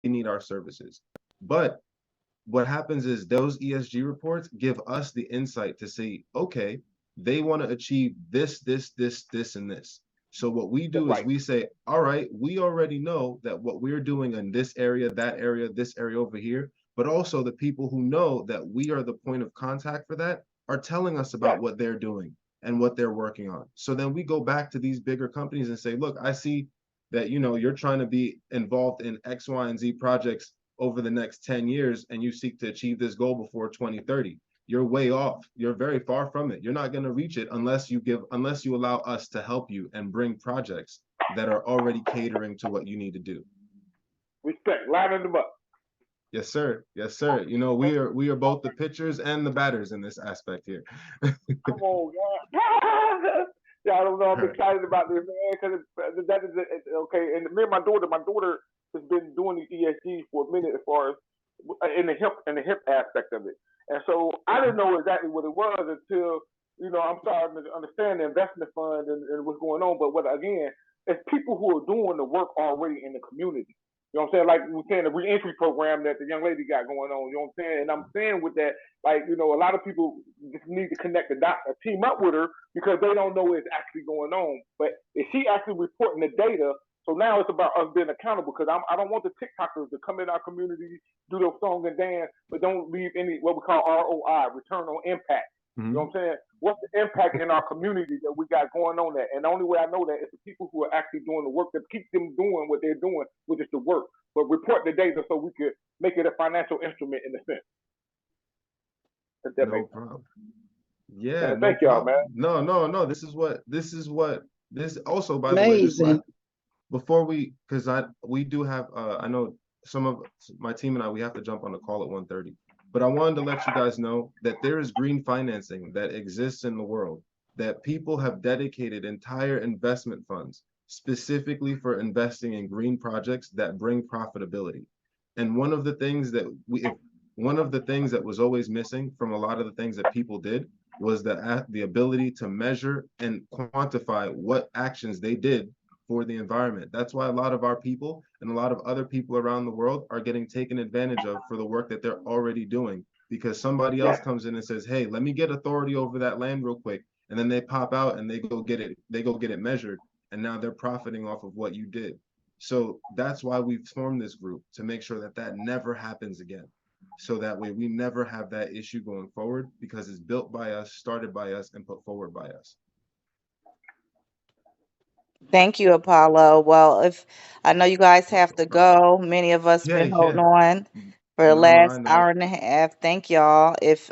need our services. But what happens is those ESG reports give us the insight to say, okay, they want to achieve this, and this. So what we do is Right. we say, all right, we already know that what we're doing in this area, that area, this area over here, but also the people who know that we are the point of contact for that are telling us about Yes. what they're doing and what they're working on. So then we go back to these bigger companies and say, look, I see that you're trying to be involved in X, Y, and Z projects over the next 10 years, and you seek to achieve this goal before 2030. You're way off. You're very far from it. You're not going to reach it unless you allow us to help you and bring projects that are already catering to what you need to do. Respect. Lining them up. Yes, sir. Yes, sir. We are both the pitchers and the batters in this aspect here. Come on, God. Yeah, I don't know. I'm All right. excited about this, man, because that is okay. And me and my daughter has been doing the ESG for a minute as far as in the hip aspect of it. And so I didn't know exactly what it was until I'm starting to understand the investment fund and what's going on. But what again, it's people who are doing the work already in the community. You know what I'm saying? Like we are saying, the reentry program that the young lady got going on. You know what I'm saying? And I'm saying with that, like, a lot of people just need to connect the dots, team up with her because they don't know what's actually going on. But if she actually reporting the data, so now it's about us being accountable because I don't want the TikTokers to come in our community, do their song and dance, but don't leave any what we call ROI, return on impact. You know Mm-hmm. what I'm saying? What's the impact in our community that we got going on there? And the only way I know that is the people who are actually doing the work that keep them doing what they're doing, which is the work. But report the data so we could make it a financial instrument in a sense. If that No makes sense. problem. Yeah, Man, no thank y'all, man. problem. No, no, no. This also, by the way, this Amazing. last before because we do have I know some of my team and I, we have to jump on the call at 1:30, but I wanted to let you guys know that there is green financing that exists in the world, that people have dedicated entire investment funds specifically for investing in green projects that bring profitability. And one of the things that was always missing from a lot of the things that people did was the ability to measure and quantify what actions they did for the environment. That's why a lot of our people and a lot of other people around the world are getting taken advantage of for the work that they're already doing, because somebody else Yes. comes in and says, hey, let me get authority over that land real quick. And then they pop out and they go get it measured. And now they're profiting off of what you did. So that's why we've formed this group, to make sure that that never happens again. So that way we never have that issue going forward, because it's built by us, started by us, and put forward by us. Thank you, Apollo. Well, if I know you guys No have to problem. go, many of us Yeah, been holding yeah. on for the No, I last know. hour and a half. Thank y'all. If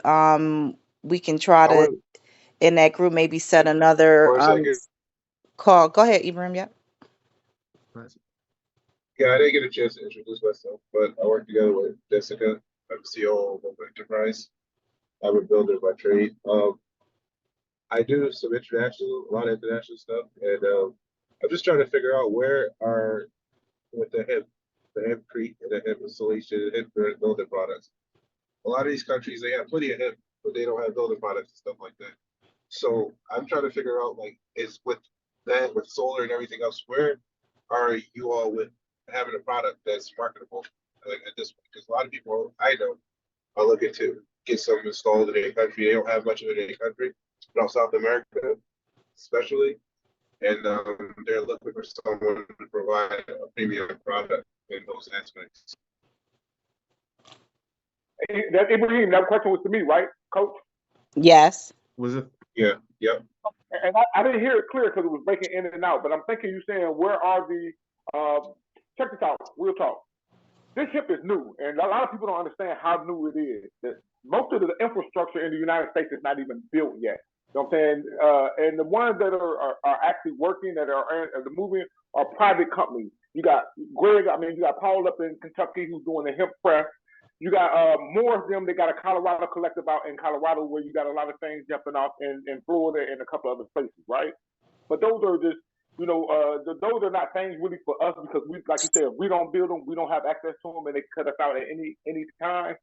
we can try I to will. in that group maybe set another For a second. call. Go ahead, Ibrahim. Yep. Yeah, I didn't get a chance to introduce myself, but I work together with Jessica. I'm CEO of Mobile Enterprise. I'm a builder by trade. I do some a lot of international stuff, and I'm just trying to figure out where are with the hempcrete and the hemp installation, and hemp building products. A lot of these countries they have plenty of hemp, but they don't have building products and stuff like that. So I'm trying to figure out like is with that with solar and everything else, where are you all with having a product that's marketable like at this point? Because a lot of people I know are looking to get some installed in their country. They don't have much of it in their country, but on South America especially, and they're looking for someone to provide a premium product in those aspects. That Ibrahim, that question was to me, right, Coach? Yes. Was it? Yeah, yep. And I didn't hear it clear because it was breaking in and out. But I'm thinking you saying where are the check this out, real talk. This ship is new, and a lot of people don't understand how new it is. That most of the infrastructure in the United States is not even built yet. You know what I'm saying? And the ones that are actually working, that are moving, are private companies. You got Greg, you got Paul up in Kentucky who's doing the hemp press. You got more of them. They got a Colorado collective out in Colorado where you got a lot of things jumping off in Florida and a couple other places, right? But those are just, those are not things really for us because we, like you said, if we don't build them, we don't have access to them, and they cut us out at any time.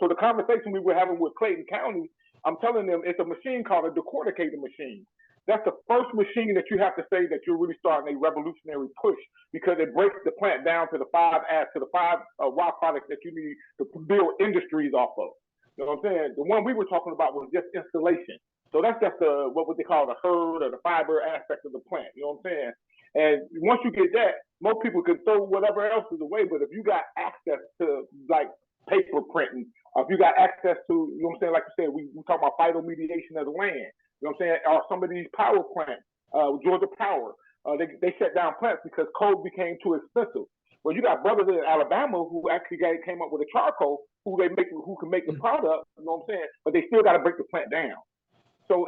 So the conversation we were having with Clayton County, I'm telling them it's a machine called a decorticator machine. that's the first machine that you have to say that you're really starting a revolutionary push, because it breaks the plant down to the five raw products that you need to build industries off of. You know what I'm saying? The one we were talking about was just installation. So that's just what they call the herd or the fiber aspect of the plant. You know what I'm saying? And once you get that, most people can throw whatever else is away. But if you got access to like paper printing, if you got access to, you know what I'm saying, like you said, we talk about phytomediation of the land. You know what I'm saying? Or some of these power plants, Georgia Power, they shut down plants because coal became too expensive. Well, you got brothers in Alabama who actually came up with a charcoal who can make the product. You know what I'm saying? But they still got to break the plant down. So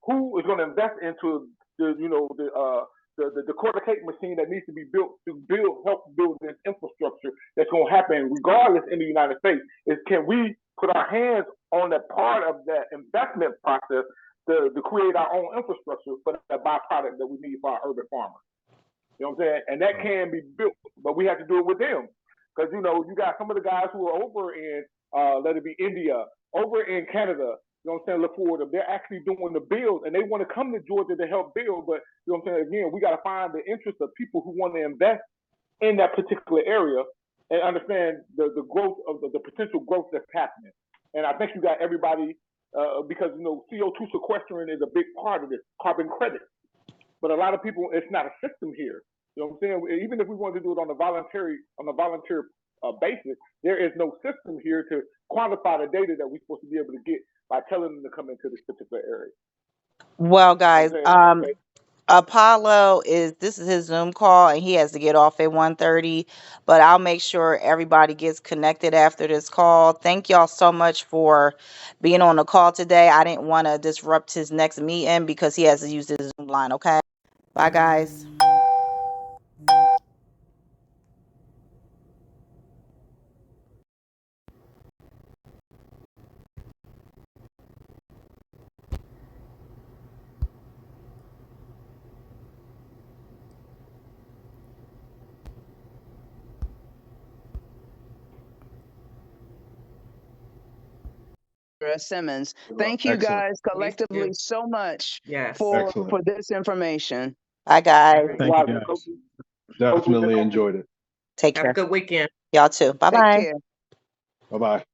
who is going to invest into the quarter cake machine that needs to be built to help build this infrastructure that's going to happen regardless in the United States? Is can we put our hands on that part of that investment process to create our own infrastructure for the byproduct that we need for our urban farmers? You know what I'm saying? And that can be built, but we have to do it with them. Because, you got some of the guys who are over in, let it be India, over in Canada, you know what I'm saying, look forward to, they're actually doing the build, and they want to come to Georgia to help build, but, you know what I'm saying, again, we got to find the interest of people who want to invest in that particular area and understand the growth of the potential growth that's happening. And I think you got everybody, because, CO2 sequestering is a big part of this, carbon credit. But a lot of people, it's not a system here. You know what I'm saying? Even if we wanted to do it on a volunteer basis, there is no system here to quantify the data that we're supposed to be able to get by telling them to come into this particular area. Well, guys, You know what I'm saying? Apollo this is his Zoom call and he has to get off at 1:30, but I'll make sure everybody gets connected after this call. Thank y'all so much for being on the call today. I didn't want to disrupt his next meeting because he has to use his Zoom line, okay? Bye, guys. Simmons. Thank you Excellent. guys collectively so much Yes. for Excellent. this information. Bye, guys. Thank Thank you guys. Definitely enjoyed it. Take Have a care. good weekend. Y'all too. Take Bye-bye. care. Bye-bye.